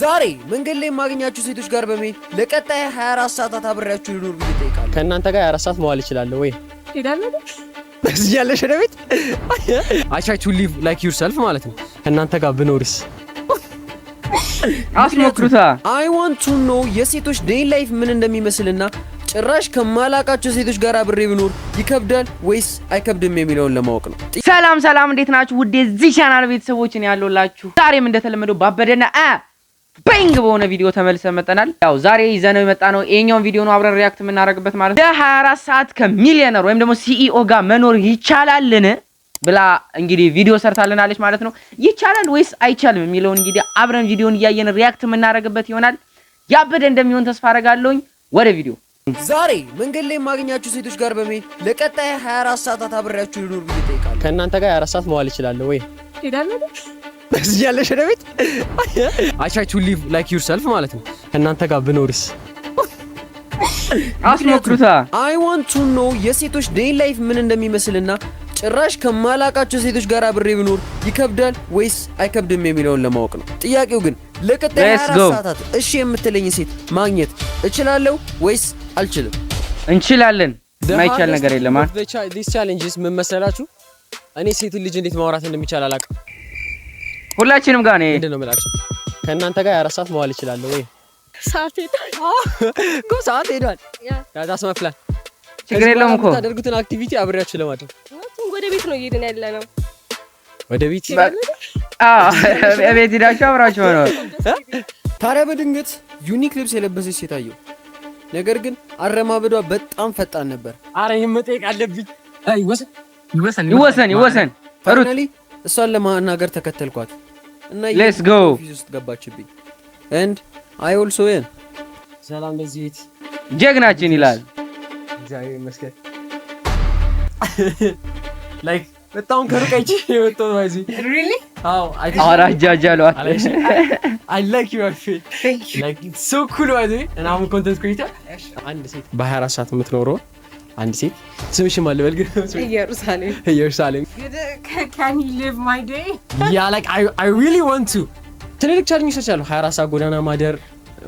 ዛሬ መንገድ ላይ የማገኛችሁ ሴቶች ጋር በመሄድ ለቀጣይ 24 ሰዓታት አብሬያችሁ ልኖር ብዬ እጠይቃለሁ። ከእናንተ ጋር 24 ሰዓት መዋል እችላለሁ ወይ? ሄዳለሁ። በዚህ ያለሽ ቤት I try to live like yourself ማለት ነው። ከእናንተ ጋር ብኖርስ? አስሞክሩታ። I want to know የሴቶች ዴይ ላይፍ ምን እንደሚመስልና ጭራሽ ከማላቃቸው ሴቶች ጋር አብሬ ብኖር ይከብዳል ወይስ አይከብድም የሚለውን ለማወቅ ነው። ሰላም እንዴት ናችሁ? ውዴ እዚህ ቻናል ቤተሰቦች እኔ ያለሁላችሁ ዛሬም እንደተለመደው ባበደና ባንግ በሆነ ቪዲዮ ተመልሰን መጣናል። ያው ዛሬ ይዘነው የመጣነው የኛውን ቪዲዮ ነው አብረን ሪያክት የምናደርግበት ማለት ነው። ለ24 ሰዓት ከሚሊዮነር ወይም ደግሞ ሲኢኦ ጋር መኖር ይቻላልን ብላ እንግዲህ ቪዲዮ ሰርታልናለች ማለት ነው። ይቻላል ወይስ አይቻልም የሚለውን እንግዲህ አብረን ቪዲዮን እያየን ሪያክት የምናደርግበት ይሆናል። ያበደ እንደሚሆን ተስፋ አደርጋለሁኝ። ወደ ቪዲዮ። ዛሬ መንገድ ላይ የማገኛችሁ ሴቶች ጋር በመሄድ ለቀጣይ 24 ሰዓታት አብሬያችሁ ልኖር ብዬ እጠይቃለሁ። ከእናንተ ጋር 24 ሰዓት መዋል እችላለሁ ወይ? ሄዳለሁ። በዚህ ያለሽ ቤት I try to live like yourself ማለት ነው። ከእናንተ ጋር ብኖርስ? አስሞክሩታ። I want to know የሴቶች ዴይ ላይፍ ምን እንደሚመስልና ጭራሽ ከማላቃቸው ሴቶች ጋር አብሬ ብኖር ይከብዳል ወይስ አይከብድም የሚለውን ለማወቅ ነው። ጥያቄው ግን ለቀጣይ 24 ሰዓታት እሺ የምትለኝ ሴት ማግኘት እችላለሁ ወይስ አልችልም? እንችላለን። ማይቻል ነገር የለም። These challenges ምን መሰላችሁ? እኔ ሴት ልጅ እንዴት ማውራት እንደሚቻል አላውቅም። ሁላችንም ጋር ነው። ምንድነው የምላችሁ? ከእናንተ ጋር 24 ሰዓት መዋል እችላለሁ ወይ? ሰዓት ሄዷል እኮ ሰዓት ሄዷል። ያዳስ መፍላል ችግር የለውም እኮ ታደርጉትን አክቲቪቲ አብሬያችሁ ለማድረግ ወደ ቤት ነው እየሄድን ያለነው። ወደ ቤት ቤት ሄዳችሁ አብራችሁ ነው። ታዲያ በድንገት ዩኒክ ልብስ የለበሰች ሴት አየሁ። ነገር ግን አረማመዷ በጣም ፈጣን ነበር። አረ ይመጠቅ አለብኝ። ይወሰን ፋይናሊ እሷን ለማናገር ተከተልኳት እና ሌትስ ጎ ውስጥ ገባችብኝ። and I also am ሰላም ለዚህ ጀግናችን ይላል። እግዚአብሔር ይመስገን። ላይክ በጣም ከርቀች የወጣው ማለት really አራጃጃሉ I like your outfit. Like it's so cool by the way and I'm a content creator. አንድ ሴት በ24 ሰዓት የምትኖረው አንድ ሴት ስምሽ ማን ልበል? ኢየሩሳሌም can you live my day? Yeah, like I really want to. ትልልቅ ቻሌንጅ ሰቻለሁ 24 ሰዓት ጎዳና ማደር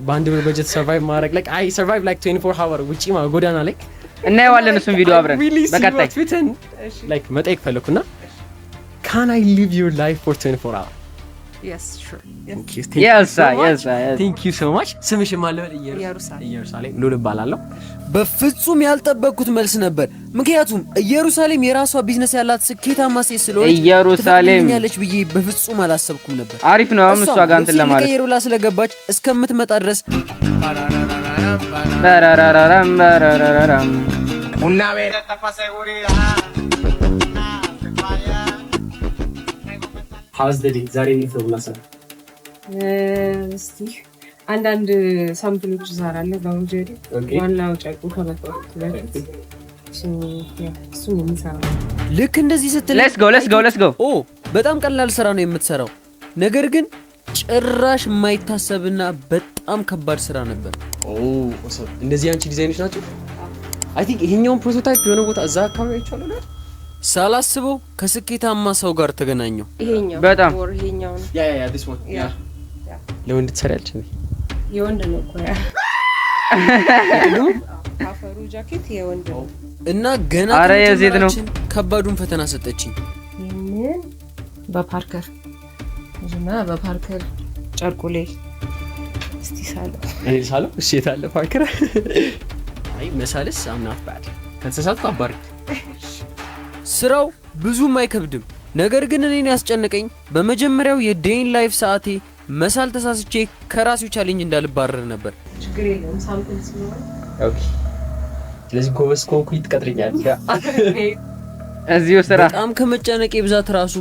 በአንድ ብር በጀት ሰርቫይቭ ማድረግ like I survive like 24 hour ውጪ ጎዳና ላይ እናየዋለን። እሱን ቪዲዮ አብረን በቀጣይ like መጠየቅ ፈለኩና can I live your life for 24 hours? Yes, sure. Yes. Thank you so much. ስምሽ ማን ልበል? ኢየሩሳሌም ሉል እባላለሁ። በፍጹም ያልጠበቅኩት መልስ ነበር። ምክንያቱም ኢየሩሳሌም የራሷ ቢዝነስ ያላት ስኬታማ ሴት ስለሆነች ኢየሩሳሌም ያለች ብዬ በፍጹም አላሰብኩም ነበር። አሪፍ ነው እሷ ጋር እንትን ለማለት ከየሩላ ስለገባች እስከምትመጣ ድረስ una vez pa seguridad. How's the day? ዛሬ ነው ተብላሳ እስቲ አንዳንድ ሳምፕሎች ዛራለ ባውጀሪ ዋናው ጨቁ ከመጣው እሱ የሚሰራው ልክ እንደዚህ ስትል let's go ኦ በጣም ቀላል ስራ ነው የምትሰራው። ነገር ግን ጭራሽ የማይታሰብና በጣም ከባድ ስራ ነበር። ኦ እንደዚህ አንቺ ዲዛይኖች ናቸው። I think ይሄኛው ፕሮቶታይፕ የሆነ ቦታ እዛ አካባቢ አይቻለሁ። ሳላስበው ከስኬታማ ሰው ጋር ተገናኘው። ይሄኛው በጣም ይሄኛው ነው ያ this one ያ ለወንድ ትሰሪያለሽ እንዴ? የወንድ ነው እኮ ያ አፈሩ ጃኬት የወንድ ነው እና ገና አረ የዜድ ነው ከባዱን ፈተና ሰጠችኝ። ምን በፓርከር ጨርቁ ላይ እስቲ ሳለው እሺ የታለ ፓርከር? አይ መሳልስ I'm not bad ከተሳሳትኩ አባሪ። ስራው ብዙም አይከብድም። ነገር ግን እኔን ያስጨነቀኝ በመጀመሪያው የዴይን ላይፍ ሰዓቴ መሳል ተሳስቼ ከራሴው ቻሌንጅ እንዳልባረር ነበር። ችግር የለም ሳምፕል ስለሆነ ኦኬ። ስለዚህ ኮበስ ኮንክሪት ቀጥረኛለሽ እዚሁ ስራ በጣም ከመጨነቄ ብዛት ራሱ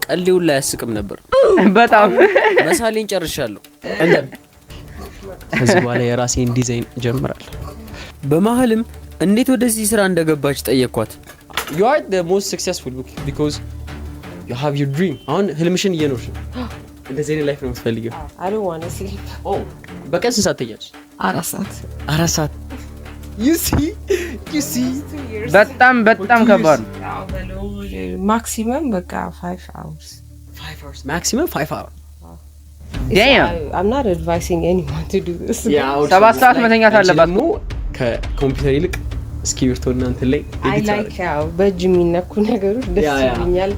ቀሌው ላይ ያስቅም ነበር። በጣም መሳሌን ጨርሻለሁ። ከዚህ በኋላ የራሴን ዲዛይን ጀምራለሁ። በመሃልም እንዴት ወደዚህ ስራ እንደገባች ጠየቅኳት። You are the most successful because you have your dream. አሁን ህልምሽን እየኖርሽ ነው። እንደዚህ አይነት ላይፍ ነው የምትፈልጊው? I don't want to sleep. Oh, በቀን ስንት ሰዓት ትተኛለሽ? 4 ሰዓት። You see? በጣም ከባድ ነው። ማክሲመም በቃ 5 hours. 5 hours. Maximum 5 hours. I'm not advising anyone to do this. 7 ሰዓት መተኛት አለባት። ከኮምፒውተር ይልቅ እስክሪብቶ እና እንትን ላይ I like በእጅ የሚነኩ ነገሮች ደስ ይሉኛል።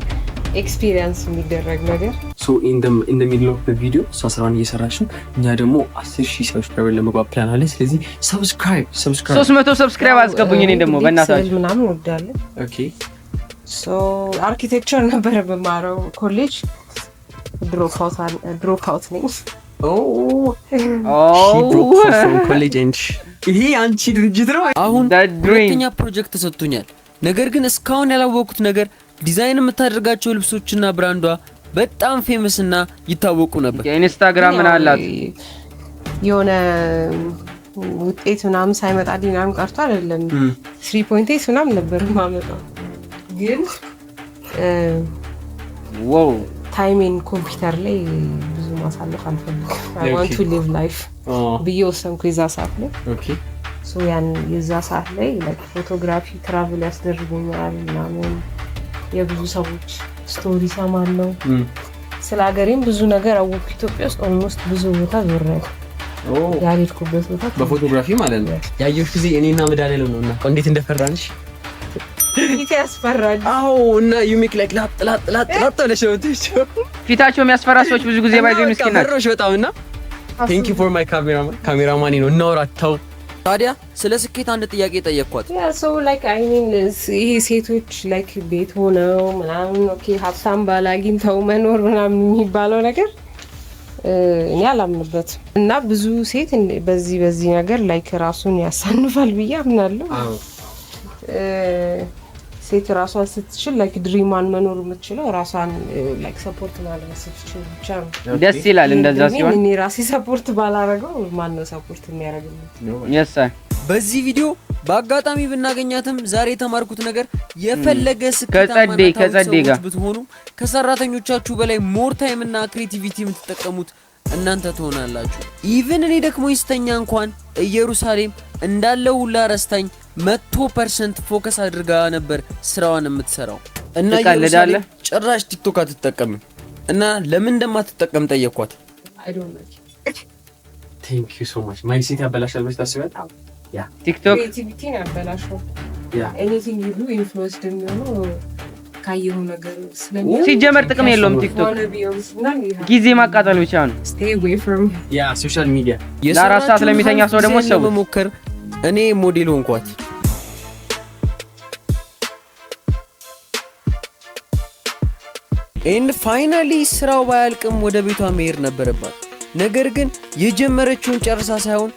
ኤክስፒሪየንስ የሚደረግ ነገር ሶ ኢን ዘ ሚድል ኦፍ ዘ ቪዲዮ ስራውን እየሰራሽ ነው። እኛ ደግሞ 10000 ሰብስክራይበር ለመግባት ፕላን አለ። ስለዚህ ሰብስክራይብ 300 ሰብስክራይብ አስገቡኝ። እኔ ደግሞ በእናታችሁ ምናምን ወዳለሁ። ኦኬ ሶ አርኪቴክቸር ነበር በማረው ኮሌጅ ድሮፕ አውት ነኝ። ኮሌጅ እንጂ ይሄ አንቺ ድርጅት ነው። አሁን ሁለተኛ ፕሮጀክት ተሰጥቶኛል። ነገር ግን እስካሁን ያላወቁት ነገር ዲዛይን የምታደርጋቸው ልብሶችና ብራንዷ በጣም ፌመስ እና ይታወቁ ነበር። የኢንስታግራም ምን አላት የሆነ ውጤት ምናምን ሳይመጣልኝ ምናምን ቀርቶ አይደለም 3.8 ምናምን ነበር ማመጣው። ግን ዋው ታይሜን ኮምፒውተር ላይ ብዙ ማሳለፍ አልፈልግም። I want to live life ብዬ ወሰንኩ የዛ ሰዓት ላይ። ኦኬ ሶ ያን የዛ ሰዓት ላይ ፎቶግራፊ ትራቭል ያስደርጉኛል ምናምን የብዙ ሰዎች ስቶሪ ሰማለሁ። ስለ ሀገሬም ብዙ ነገር አወቅኩ። ኢትዮጵያ ውስጥ ኦልሞስት ብዙ ቦታ ዞሬያለሁ። ያልሄድኩበት ቦታ በፎቶግራፊ ማለት ነው። ያየሁሽ ጊዜ እኔና መዳለለው ነውና እንዴት እንደፈራንሽ ፊት ያስፈራል። አዎ እና ዩ ሜክ ላይክ ላጥ ብለሽ ነው ትይው። ፊታቸው የሚያስፈራ ሰዎች ብዙ ጊዜ ባይዘው ምስኪን ናቸው። ፈራሽ በጣምና ቴንክ ዩ ፎር ማይ ካሜራማን ነው እናወራታው። ታዲያ ስለ ስኬት አንድ ጥያቄ ጠየቅኳት። ያ ሶ ላይክ አይ ሚን ይሄ ሴቶች ላይክ ቤት ሆነው ምናምን ኦኬ ሀብታም ባል አግኝተው መኖር ምናምን የሚባለው ነገር እኔ አላምንበትም። እና ብዙ ሴት በዚህ ነገር ላይክ ራሱን ያሳንፋል ብዬ አምናለሁ። ሴት ራሷን ስትችል ላይክ ድሪማን መኖር የምትችለው ራሷን ላይክ ሰፖርት ማድረግ ስትችል ብቻ ነው። ደስ ይላል እንደዛ ሲሆን። እኔ ራሴ ሰፖርት ባላረገው ማን ነው ሰፖርት የሚያደርግልኝ? የሳ በዚህ ቪዲዮ በአጋጣሚ ብናገኛትም ዛሬ የተማርኩት ነገር የፈለገ ከጸዴ ጋር ብትሆኑ ከሰራተኞቻችሁ በላይ ሞር ታይም እና ክሬቲቪቲ የምትጠቀሙት እናንተ ትሆናላችሁ። ኢቭን እኔ ደግሞ ይስተኛ እንኳን ኢየሩሳሌም እንዳለው ሁላ ረስታኝ 100% ፎከስ አድርጋ ነበር ስራዋን የምትሰራው። እና ኢየሩሳሌም ጭራሽ ቲክቶክ አትጠቀምም እና ለምን እንደማትጠቀም ጠየቅኳት። I don't know. Thank you so much. ማይ ሴት ያበላሻል ብለሽ ታስቢያለሽ? ያ ቲክቶክ ክሬቲቪቲ ያበላሻል። ያ ኤኒቲንግ ዩ ዱ ኢንፍሉዌንስ እንደሚሆነው ካየሁ ነገር ስለሚሆን ሲጀመር ጥቅም የለውም። ቲክቶክ ጊዜ ማቃጠል ብቻ ነው። stay away from ያ ሶሻል ሚዲያ ለ4 ሰዓት ለሚተኛ ሰው ደግሞ ሰው በመሞከር እኔ ሞዴል ሆንኳት። ኤንድ ፋይናሊ ስራው ባያልቅም ወደ ቤቷ መሄድ ነበረባት። ነገር ግን የጀመረችውን ጨርሳ ሳይሆን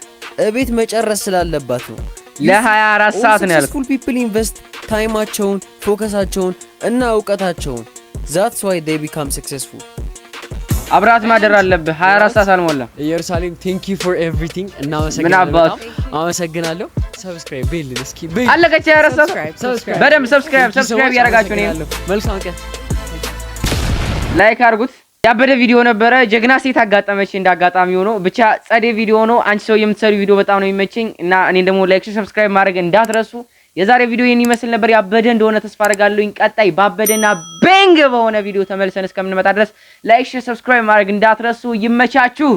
እቤት መጨረስ ስላለባት ነው። ለ24 ሰዓት ነው ያልኩት። Successful people invest ታይማቸውን፣ ፎከሳቸውን እና እውቀታቸውን. That's why they become successful. አብራት ማደር አለብህ። 24 ሰዓት አልሞላም። ኢየሩሳሌም ቴንክ ዩ ፎር ኤቭሪቲንግ። እናመሰግናለሁ። አመሰግናለሁ። ሰብስክራይብ ቤል እስኪ ቤል አለቀች። 24 ሰዓት በደንብ ሰብስክራይብ ያረጋችሁ ነው። መልካም ቀን። ላይክ አድርጉት። ያበደ ቪዲዮ ነበረ። ጀግና ሴት አጋጠመች እንዳጋጣሚ ሆኖ ብቻ ጸዴ ቪዲዮ ነው። አንቺ ሰው የምትሰሩ ቪዲዮ በጣም ነው የሚመቸኝ እና እኔ ደግሞ ላይክ ሰብስክራይብ ማድረግ እንዳትረሱ። የዛሬ ቪዲዮ ይሄን ይመስል ነበር። ያበደ እንደሆነ ተስፋ አደርጋለሁኝ። ቀጣይ ባበደና ቤንግ በሆነ ቪዲዮ ተመልሰን እስከምንመጣ ድረስ ላይክ ሰብስክራይብ ማድረግ እንዳትረሱ። ይመቻችሁ።